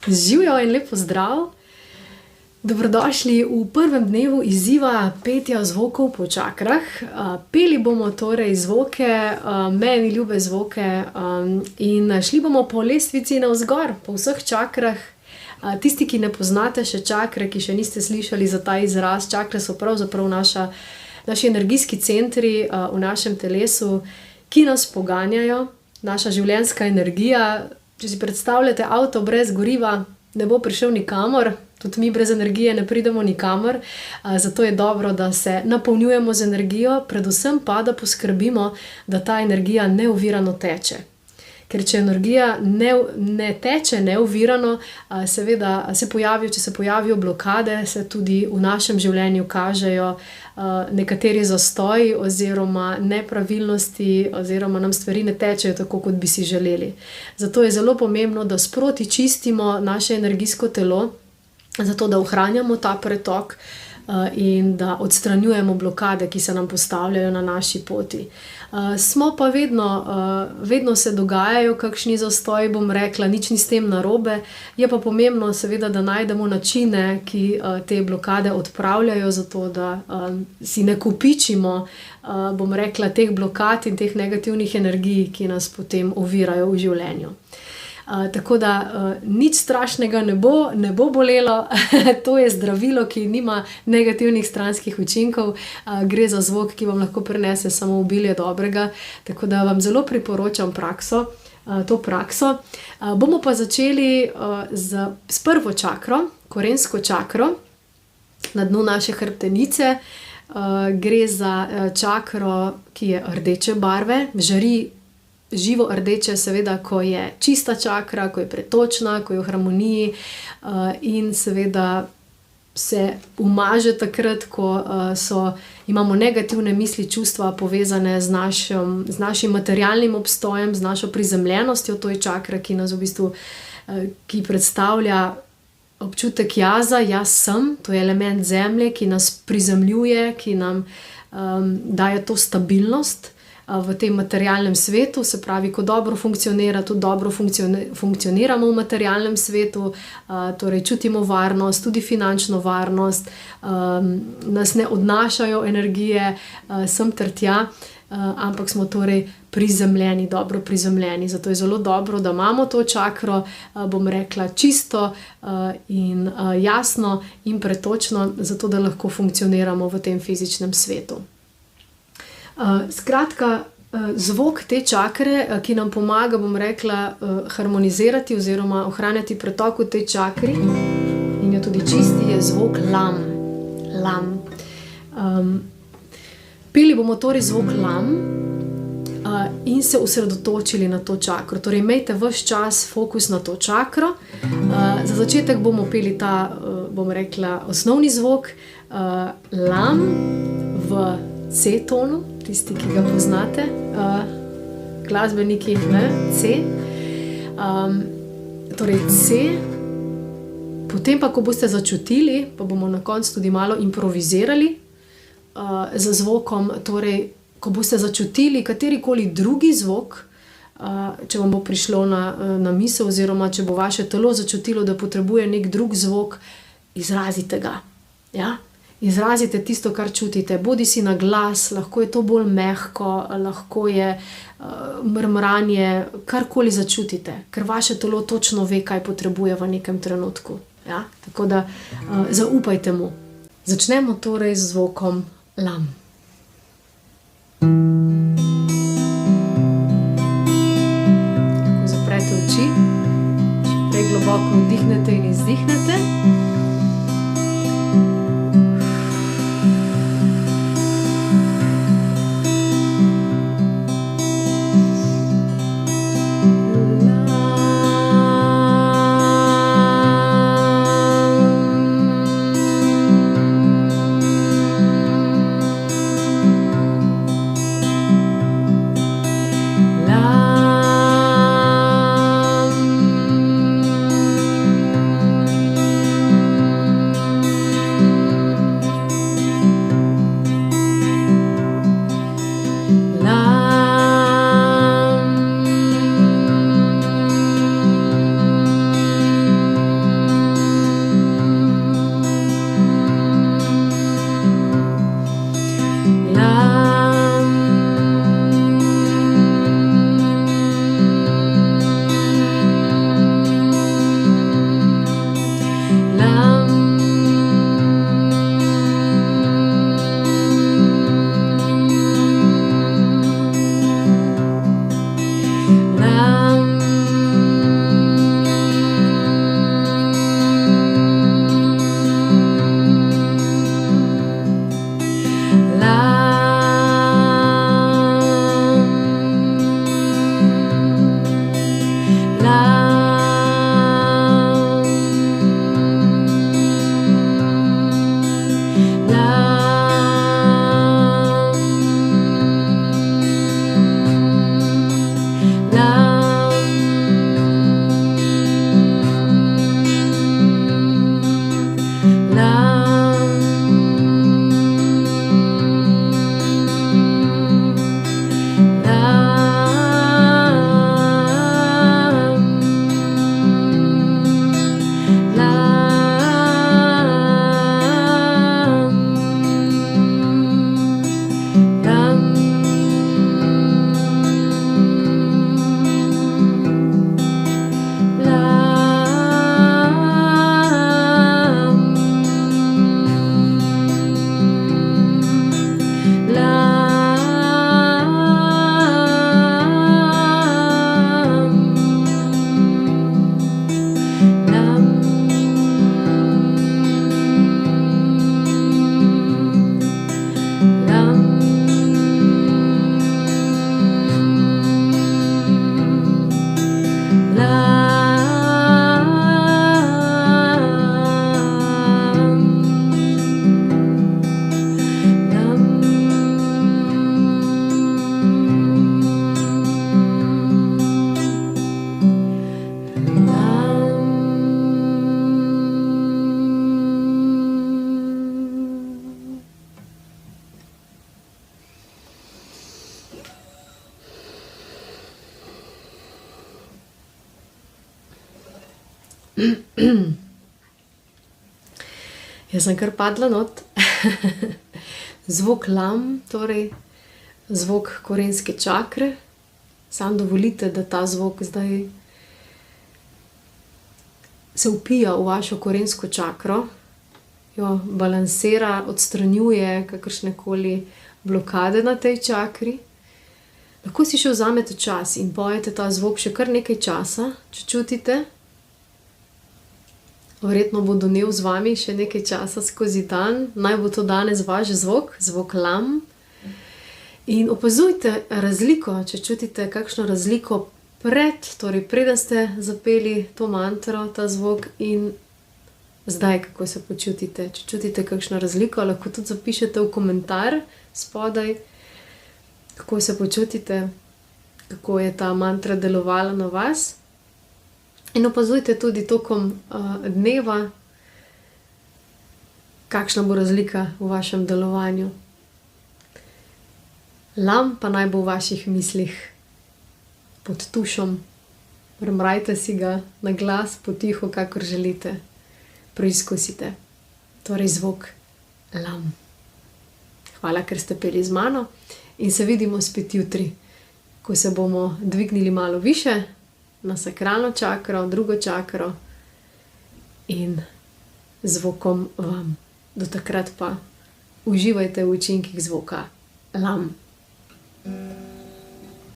Živjo in lep pozdrav. Dobrodošli v prvem dnevu izziva petja zvokov po čakrah. Peli bomo torej zvoke, meni ljube zvoke, in šli bomo po lestvici navzgor, po vseh čakrah. Tisti, ki ne poznate še čakre, ki še niste slišali za ta izraz, čakre so pravzaprav naši energijski centri v našem telesu, ki nas poganjajo, naša življenjska energija. Če si predstavljate avto brez goriva, ne bo prišel nikamor, tudi mi brez energije ne pridemo nikamor, zato je dobro, da se napolnjujemo z energijo, predvsem pa, da poskrbimo, da ta energija neovirano teče. Ker če energija ne teče neovirano, seveda če se pojavijo blokade, se tudi v našem življenju kažejo nekateri zastoji oziroma nepravilnosti oziroma nam stvari ne tečejo tako, kot bi si želeli. Zato je zelo pomembno, da sproti čistimo naše energijsko telo, zato da ohranjamo ta pretok in da odstranjujemo blokade, ki se nam postavljajo na naši poti. Smo pa vedno se dogajajo kakšni zastoji, bom rekla, nič ni s tem narobe. Je pa pomembno seveda, da najdemo načine, ki te blokade odpravljajo, zato da si ne kopičimo, bom rekla, teh blokad in teh negativnih energij, ki nas potem ovirajo v življenju. Tako da nič strašnega ne bo bolelo, to je zdravilo, ki nima negativnih stranskih učinkov, gre za zvok, ki vam lahko prinese samo obilje dobrega, tako da vam zelo priporočam to prakso. Bomo pa začeli s prvo čakro, korensko čakro, na dnu naše hrbtenice. Gre za čakro, ki je rdeče barve, žari živo rdeče, seveda, ko je čista čakra, ko je pretočna, ko je v harmoniji, in seveda se umaže takrat, ko imamo negativne misli, čustva povezane z našim materialnim obstojem, z našo prizemljenostjo. To je čakra, ki nas v bistvu, ki predstavlja občutek jaza, jaz sem, to je element zemlje, ki nas prizemljuje, ki nam daje to stabilnost v tem materialnem svetu, se pravi, ko dobro funkcionira, tudi dobro funkcioniramo v materialnem svetu, torej čutimo varnost, tudi finančno varnost, nas ne odnašajo energije sem ter tja, ampak smo torej prizemljeni, dobro prizemljeni. Zato je zelo dobro, da imamo to čakro, bom rekla, čisto in jasno in pretočno, zato da lahko funkcioniramo v tem fizičnem svetu. Skratka, zvok te čakre, ki nam pomaga, bom rekla, harmonizirati oziroma ohranjati pretok v tej čakri in jo tudi čisti, je zvok lam. Peli bomo torej zvok lam in se osredotočili na to čakro. Torej, imejte ves čas fokus na to čakro. Za začetek bomo peli ta, bom rekla, osnovni zvok lam v C-tonu, tisti, ki ga poznate, glasbeniki, C. Torej C. Potem pa, ko boste začutili, pa bomo na koncu tudi malo improvizirali z zvokom, torej, ko boste začutili katerikoli drugi zvok, če vam bo prišlo na misel oziroma če bo vaše telo začutilo, da potrebuje nek drug zvok, izrazite ga, ja? Izrazite tisto, kar čutite, bodi si na glas, lahko je to bolj mehko, lahko je mrmranje, karkoli začutite, ker vaše telo točno ve, kaj potrebuje v nekem trenutku. Ja? Tako da zaupajte mu. Začnemo torej z zvokom lam. Tako zaprete oči, prej globoko vdihnete in izdihnete. Jaz sem kar padla not. Zvok lam, torej zvok korenske čakre. Samo dovolite, da ta zvok zdaj se vpija v vašo korensko čakro, jo balansira, odstranjuje kakršnekoli blokade na tej čakri. Lahko si še vzamete čas in pojete ta zvok še kar nekaj časa, če čutite. Verjetno bo donel z vami še nekaj časa skozi dan. Naj bo to danes vaš zvok, zvok lam. In opazujte razliko, če čutite kakšno razliko torej preden ste zapeli to mantro, ta zvok, in zdaj, kako se počutite. Če čutite kakšno razliko, lahko tudi zapišete v komentar spodaj, kako se počutite, kako je ta mantra delovala na vas. In opazujte tudi tokom dneva, kakšna bo razlika v vašem delovanju. Lam pa naj bo v vaših mislih, pod tušom. Premrajte si ga na glas, potiho, kakor želite. Preizkusite. Torej zvok lam. Hvala, ker ste peli z mano in se vidimo spet jutri, ko se bomo dvignili malo više na sakralno čakro, drugo čakro in zvokom vam. Do takrat pa uživajte v učinkih zvoka lam.